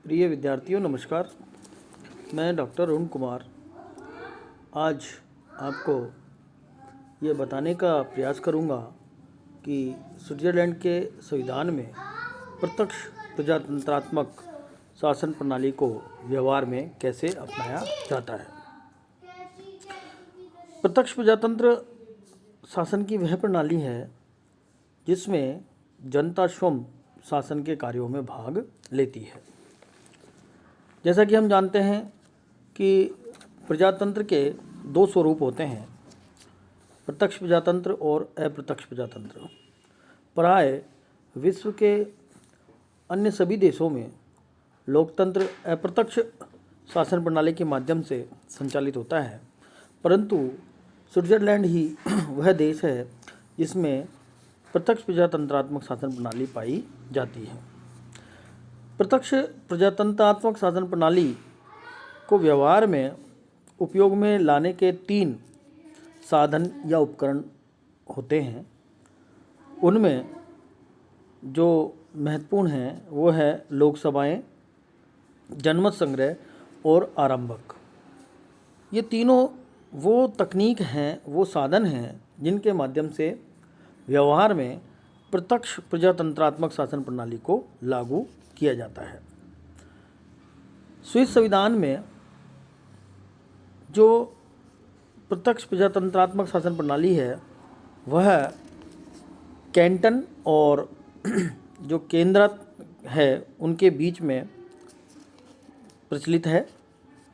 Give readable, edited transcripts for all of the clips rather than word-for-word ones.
प्रिय विद्यार्थियों नमस्कार। मैं डॉक्टर अरुण कुमार आज आपको ये बताने का प्रयास करूँगा कि स्विट्ज़रलैंड के संविधान में प्रत्यक्ष प्रजातंत्रात्मक शासन प्रणाली को व्यवहार में कैसे अपनाया जाता है। प्रत्यक्ष प्रजातंत्र शासन की वह प्रणाली है जिसमें जनता स्वयं शासन के कार्यों में भाग लेती है। जैसा कि हम जानते हैं कि प्रजातंत्र के दो स्वरूप होते हैं, प्रत्यक्ष प्रजातंत्र और अप्रत्यक्ष प्रजातंत्र। प्राय विश्व के अन्य सभी देशों में लोकतंत्र अप्रत्यक्ष शासन प्रणाली के माध्यम से संचालित होता है, परंतु स्विट्ज़रलैंड ही वह देश है जिसमें प्रत्यक्ष प्रजातंत्रात्मक शासन प्रणाली पाई जाती है। प्रत्यक्ष प्रजातंत्रात्मक शासन प्रणाली को व्यवहार में उपयोग में लाने के 3 साधन या उपकरण होते हैं। उनमें जो महत्वपूर्ण हैं वो है लोकसभाएं, जनमत संग्रह और आरंभक। ये तीनों वो तकनीक हैं, वो साधन हैं जिनके माध्यम से व्यवहार में प्रत्यक्ष प्रजातंत्रात्मक शासन प्रणाली को लागू किया जाता है। स्विस संविधान में जो प्रत्यक्ष प्रजातंत्रात्मक शासन प्रणाली है वह कैंटन और जो केंद्र है उनके बीच में प्रचलित है।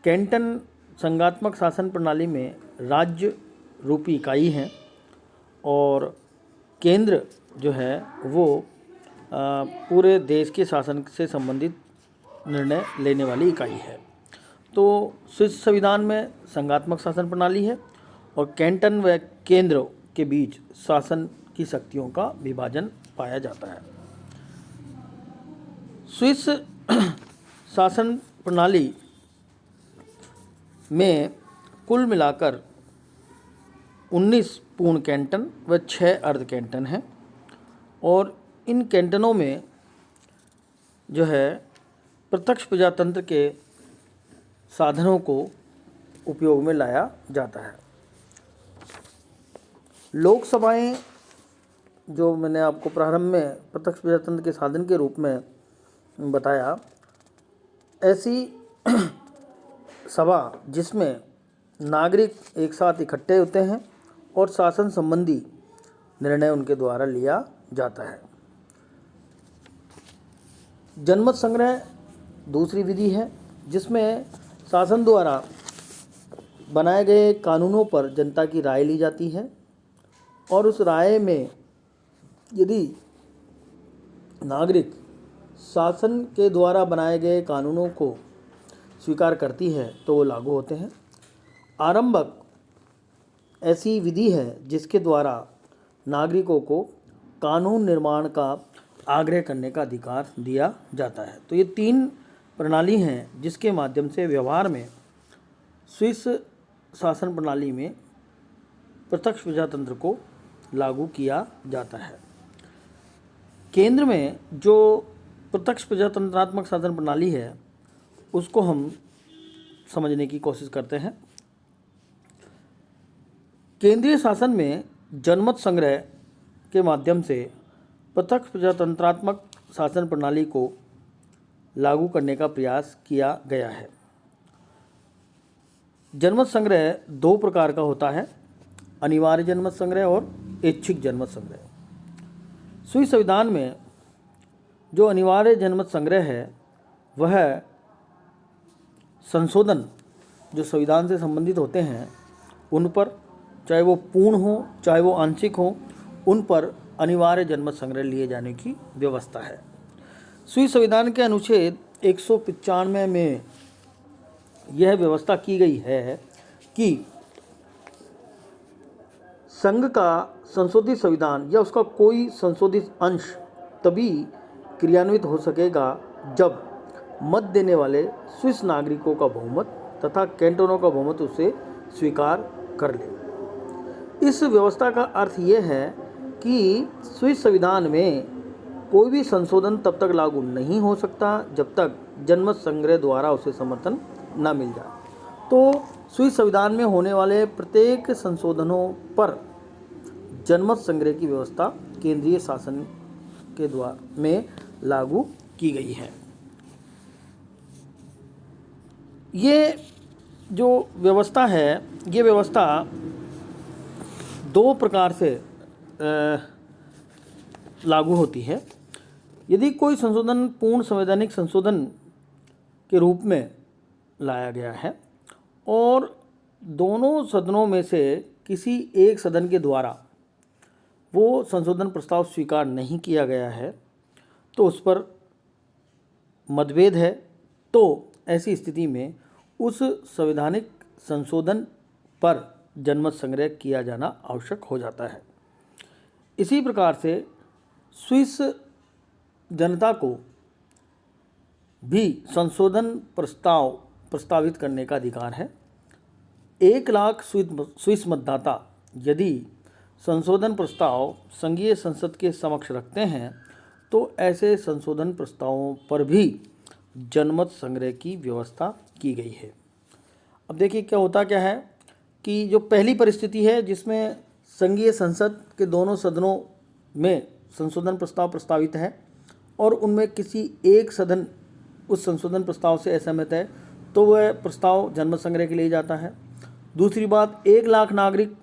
कैंटन संघात्मक शासन प्रणाली में राज्य रूपी इकाई हैं और केंद्र जो है वो पूरे देश के शासन से संबंधित निर्णय लेने वाली इकाई है। तो स्विस संविधान में संघात्मक शासन प्रणाली है और कैंटन व केंद्र के बीच शासन की शक्तियों का विभाजन पाया जाता है। स्विस शासन प्रणाली में कुल मिलाकर 19 पूर्ण कैंटन व 6 अर्ध कैंटन हैं और इन कैंटनों में जो है प्रत्यक्ष प्रजातंत्र के साधनों को उपयोग में लाया जाता है। लोकसभाएं जो मैंने आपको प्रारंभ में प्रत्यक्ष प्रजातंत्र के साधन के रूप में बताया, ऐसी सभा जिसमें नागरिक एक साथ इकट्ठे होते हैं और शासन संबंधी निर्णय उनके द्वारा लिया जाता है। जनमत संग्रह दूसरी विधि है जिसमें शासन द्वारा बनाए गए कानूनों पर जनता की राय ली जाती है और उस राय में यदि नागरिक शासन के द्वारा बनाए गए कानूनों को स्वीकार करती है तो वो लागू होते हैं। आरंभक ऐसी विधि है जिसके द्वारा नागरिकों को कानून निर्माण का आग्रह करने का अधिकार दिया जाता है। तो ये 3 प्रणाली हैं जिसके माध्यम से व्यवहार में स्विस शासन प्रणाली में प्रत्यक्ष प्रजातंत्र को लागू किया जाता है। केंद्र में जो प्रत्यक्ष प्रजातंत्रात्मक शासन प्रणाली है उसको हम समझने की कोशिश करते हैं। केंद्रीय शासन में जनमत संग्रह के माध्यम से प्रत्यक्ष प्रजातंत्रात्मक शासन प्रणाली को लागू करने का प्रयास किया गया है। जनमत संग्रह 2 प्रकार का होता है, अनिवार्य जनमत संग्रह और ऐच्छिक जनमत संग्रह। स्विस संविधान में जो अनिवार्य जनमत संग्रह है वह संशोधन जो संविधान से संबंधित होते हैं उन पर, चाहे वो पूर्ण हो चाहे वो आंशिक हो, उन पर अनिवार्य जनमत संग्रह लिए जाने की व्यवस्था है। स्विस संविधान के अनुच्छेद 195 में यह व्यवस्था की गई है कि संघ का संशोधित संविधान या उसका कोई संशोधित अंश तभी क्रियान्वित हो सकेगा जब मत देने वाले स्विस नागरिकों का बहुमत तथा कैंटनों का बहुमत उसे स्वीकार कर ले। इस व्यवस्था का अर्थ यह है कि स्विस संविधान में कोई भी संशोधन तब तक लागू नहीं हो सकता जब तक जनमत संग्रह द्वारा उसे समर्थन न मिल जाए। तो स्विस संविधान में होने वाले प्रत्येक संशोधनों पर जनमत संग्रह की व्यवस्था केंद्रीय शासन के द्वारा में लागू की गई है। ये जो व्यवस्था है, ये व्यवस्था दो प्रकार से लागू होती है। यदि कोई संशोधन पूर्ण संवैधानिक संशोधन के रूप में लाया गया है और दोनों सदनों में से किसी एक सदन के द्वारा वो संशोधन प्रस्ताव स्वीकार नहीं किया गया है, तो उस पर मतभेद है, तो ऐसी स्थिति में उस संवैधानिक संशोधन पर जनमत संग्रह किया जाना आवश्यक हो जाता है। इसी प्रकार से स्विस जनता को भी संशोधन प्रस्तावित करने का अधिकार है। 1 लाख स्विस मतदाता यदि संशोधन प्रस्ताव संघीय संसद के समक्ष रखते हैं तो ऐसे संशोधन प्रस्तावों पर भी जनमत संग्रह की व्यवस्था की गई है। अब देखिए क्या है कि जो पहली परिस्थिति है जिसमें संघीय संसद के दोनों सदनों में संशोधन प्रस्ताव प्रस्तावित है और उनमें किसी एक सदन उस संशोधन प्रस्ताव से असहमत है, तो वह प्रस्ताव जनमत संग्रह के लिए जाता है। दूसरी बात, 1 लाख नागरिक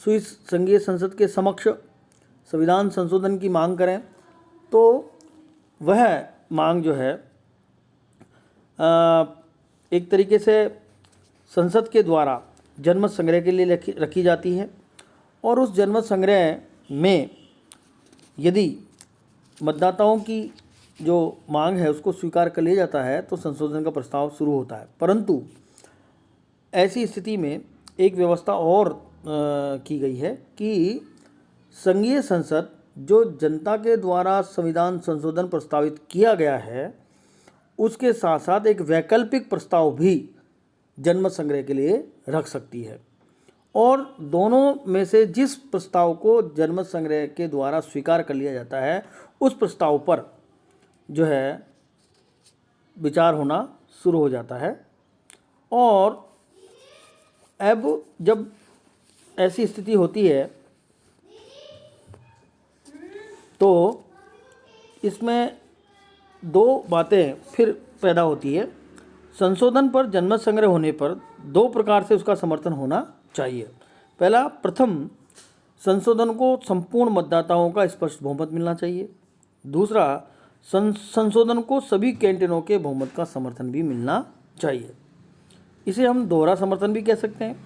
स्विस संघीय संसद के समक्ष संविधान संशोधन की मांग करें तो वह मांग जो है एक तरीके से संसद के द्वारा जनमत संग्रह के लिए रखी जाती है और उस जनमत संग्रह में यदि मतदाताओं की जो मांग है उसको स्वीकार कर लिया जाता है तो संशोधन का प्रस्ताव शुरू होता है। परंतु ऐसी स्थिति में एक व्यवस्था और की गई है कि संघीय संसद जो जनता के द्वारा संविधान संशोधन प्रस्तावित किया गया है उसके साथ साथ एक वैकल्पिक प्रस्ताव भी जनमत संग्रह के लिए रख सकती है और दोनों में से जिस प्रस्ताव को जनमत संग्रह के द्वारा स्वीकार कर लिया जाता है उस प्रस्ताव पर जो है विचार होना शुरू हो जाता है। और अब जब ऐसी स्थिति होती है तो इसमें दो बातें फिर पैदा होती है। संशोधन पर जनमत संग्रह होने पर दो प्रकार से उसका समर्थन होना चाहिए। पहला, प्रथम, संशोधन को संपूर्ण मतदाताओं का स्पष्ट बहुमत मिलना चाहिए। दूसरा, संशोधन को सभी कैंटनों के बहुमत का समर्थन भी मिलना चाहिए। इसे हम दोहरा समर्थन भी कह सकते हैं,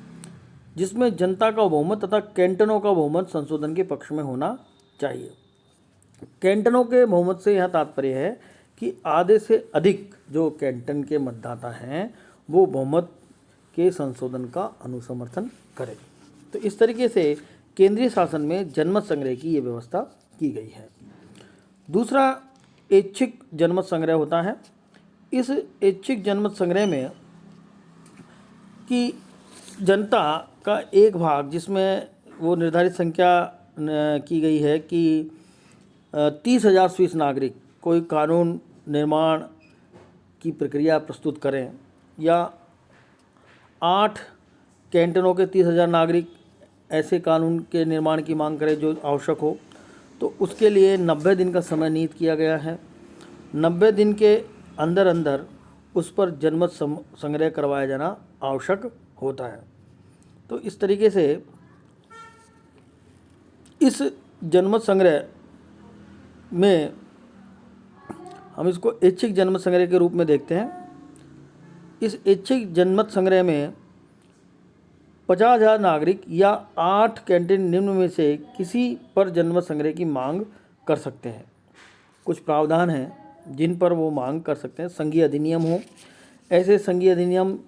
जिसमें जनता का बहुमत तथा कैंटनों का बहुमत संशोधन के पक्ष में होना चाहिए। कैंटनों के बहुमत से यह तात्पर्य है कि आधे से अधिक जो कैंटन के मतदाता हैं वो बहुमत के संशोधन का अनुसमर्थन करें। तो इस तरीके से केंद्रीय शासन में जनमत संग्रह की ये व्यवस्था की गई है। दूसरा, ऐच्छिक जनमत संग्रह होता है। इस ऐच्छिक जनमत संग्रह में कि जनता का एक भाग, जिसमें वो निर्धारित संख्या की गई है कि 30,000 स्विस नागरिक कोई कानून निर्माण की प्रक्रिया प्रस्तुत करें या 8 कैंटनों के 30,000 नागरिक ऐसे कानून के निर्माण की मांग करें जो आवश्यक हो, तो उसके लिए 90 दिन का समय नियत किया गया है। 90 दिन के अंदर अंदर उस पर जनमत संग्रह करवाया जाना आवश्यक होता है। तो इस तरीके से इस जनमत संग्रह में हम इसको ऐच्छिक जनमत संग्रह के रूप में देखते हैं। इस ऐच्छिक जनमत संग्रह में 50,000 नागरिक या 8 कैंटन निम्न में से किसी पर जनमत संग्रह की मांग कर सकते हैं। कुछ प्रावधान हैं जिन पर वो मांग कर सकते हैं। संघीय अधिनियम हो, ऐसे संघीय अधिनियम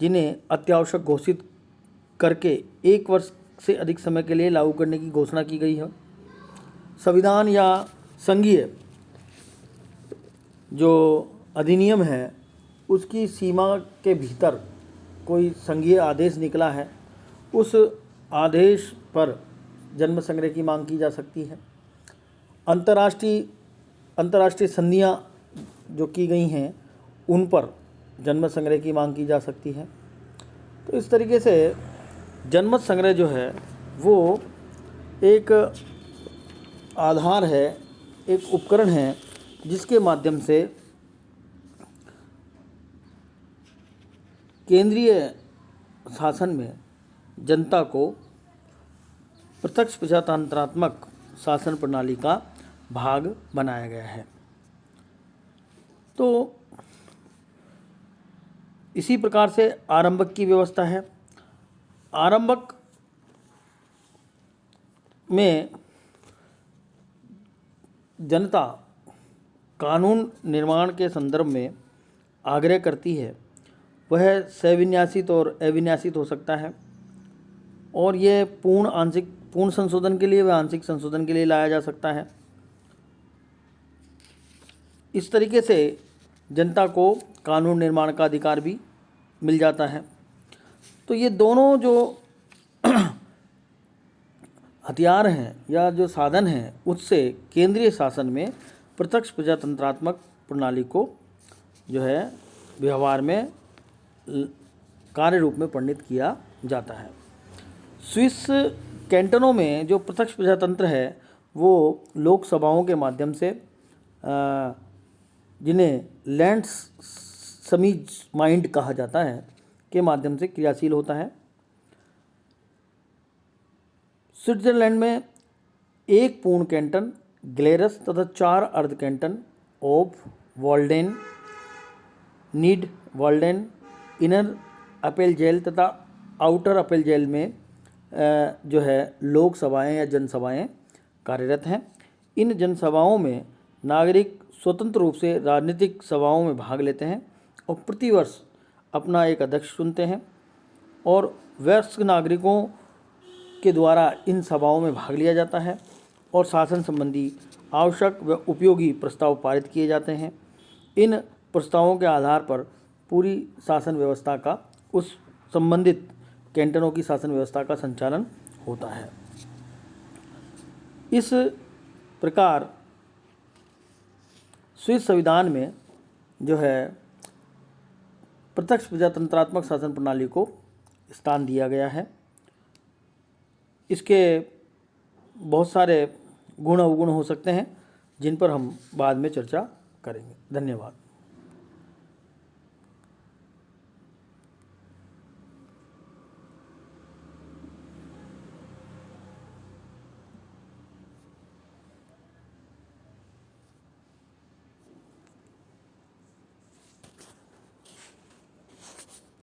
जिन्हें अत्यावश्यक घोषित करके 1 वर्ष से अधिक समय के लिए लागू करने की घोषणा की गई है। संविधान या संघीय जो अधिनियम है उसकी सीमा के भीतर कोई संघीय आदेश निकला है, उस आदेश पर जनमत संग्रह की मांग की जा सकती है। अंतर्राष्ट्रीय संधियां जो की गई हैं उन पर जनमत संग्रह की मांग की जा सकती है। तो इस तरीके से जनमत संग्रह जो है वो एक आधार है, एक उपकरण है जिसके माध्यम से केंद्रीय शासन में जनता को प्रत्यक्ष प्रजातंत्रात्मक शासन प्रणाली का भाग बनाया गया है। तो इसी प्रकार से आरंभक की व्यवस्था है। आरंभक में जनता कानून निर्माण के संदर्भ में आग्रह करती है, वह सविन्यासित और अविन्यासित हो सकता है, और यह पूर्ण संशोधन के लिए व आंशिक संशोधन के लिए लाया जा सकता है। इस तरीके से जनता को कानून निर्माण का अधिकार भी मिल जाता है। तो ये दोनों जो हथियार हैं या जो साधन हैं, उससे केंद्रीय शासन में प्रत्यक्ष प्रजातंत्रात्मक प्रणाली को जो है व्यवहार में कार्य रूप में परिणित किया जाता है। स्विस कैंटनों में जो प्रत्यक्ष प्रजातंत्र है वो लोकसभाओं के माध्यम से, जिन्हें लैंड्स समीज माइंड कहा जाता है, के माध्यम से क्रियाशील होता है। स्विट्जरलैंड में एक पूर्ण कैंटन ग्लेरस तथा 4 अर्ध कैंटन ओब, वॉल्डेन, नीड वॉल्डेन, इनर अपेल जेल तथा आउटर अपेल जेल में जो है लोकसभाएं या जनसभाएं कार्यरत हैं। इन जनसभाओं में नागरिक स्वतंत्र रूप से राजनीतिक सभाओं में भाग लेते हैं और प्रतिवर्ष अपना एक अध्यक्ष चुनते हैं, और वयस्क नागरिकों के द्वारा इन सभाओं में भाग लिया जाता है और शासन संबंधी आवश्यक व उपयोगी प्रस्ताव पारित किए जाते हैं। इन प्रस्तावों के आधार पर पूरी शासन व्यवस्था का, उस संबंधित कैंटनों की शासन व्यवस्था का संचालन होता है। इस प्रकार स्विस संविधान में जो है प्रत्यक्ष प्रजातंत्रात्मक शासन प्रणाली को स्थान दिया गया है। इसके बहुत सारे गुण अवगुण हो सकते हैं जिन पर हम बाद में चर्चा करेंगे। धन्यवाद।